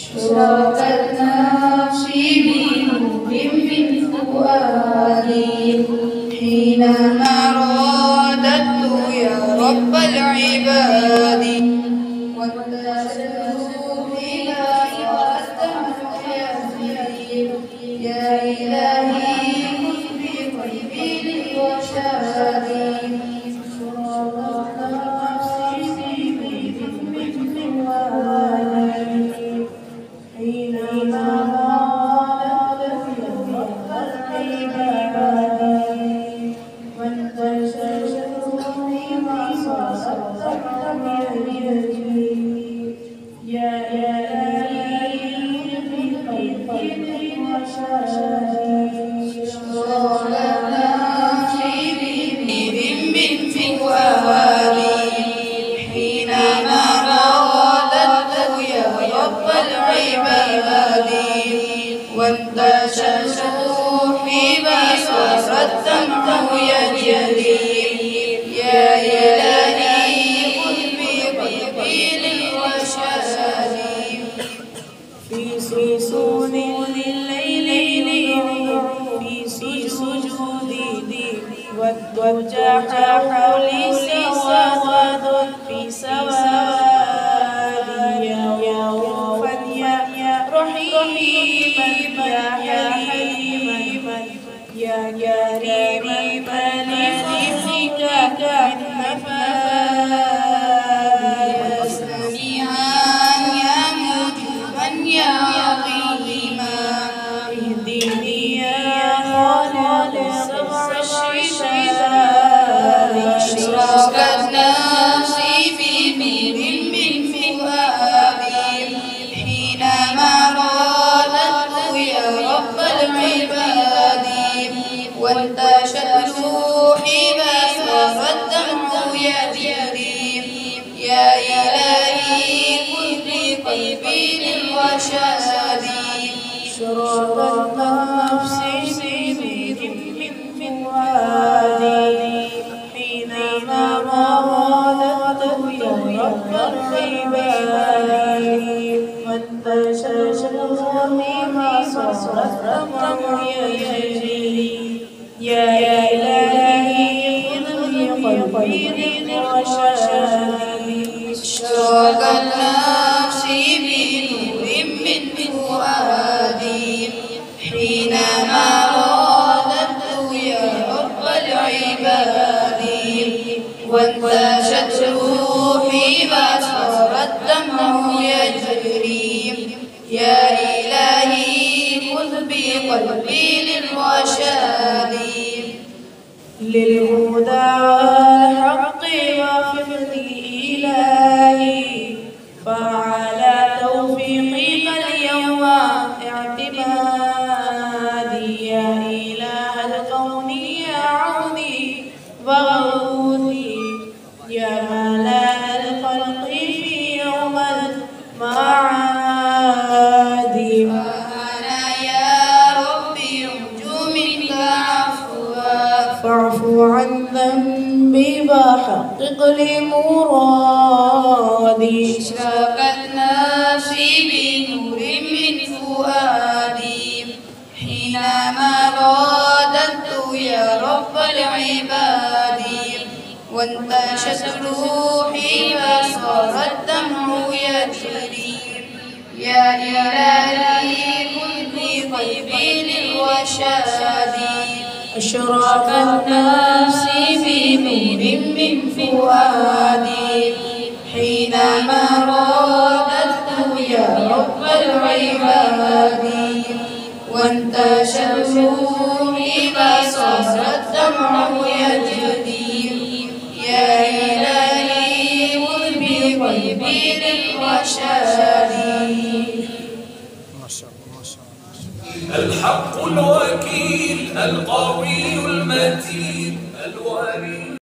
اشرقت نفسي بنور من فؤادي حينما رددت يا رب العباد وانتشرت بما فأستمع يا إلهي خذ بقلبي للرشاد وانتشت روحي وصارت الدمع يجري يا إلهي خذ بقلبي للرشاد في سكون الليل في سجودي والضجع حولي سواد في سوادي يا وفا يا رحيما يا حليما يا كريما لخفك كالنفاس سميعا يا مجيبا يا عظيما اهدني يا خالق سبع الشداد اشرقت نفسي بنور من فؤادي حينما العباد وانتشت روحي وصار الدمع يجري يا إلهي خذ بقلبي للرشاد اشرقت نفسي بنور من فؤادي حينما رددت يا رب العباد وانتشت روحي وصار الدمع يجري يا إلهي خذ بقلبي للرشاد اشرقت نفسي بنور من فؤادي حينما رددت يا رب العباد وانتشت روحي وصار الدمع يجري يا إلهي خذ بقلبي للرشاد للهدى والحق وفقني إلهي فعلى توفيقك اليوم اعتمادي يا إله الكون يا عوني وغوثي يا ملاء الخلق في يوم المعاد وأنا يا ربي أرجو منك عفوا فاعف عن ذنبي وحقق لي مرادي اشرقت نفسي بنور من فؤادي حينما رددت يا رب العباد وانتشت روحي وصار الدمع يجري يا إلهي خذ بقلبي للرشاد أشرقت نفسي بنور من فؤادي حينما رددت يا رب العباد وانتشت روحي وصار الدمع يجري يا إلهي خذ بقلبي للرشاد ما شاء الله ما شاء الله. الحق الوكيل القوي المتين الولي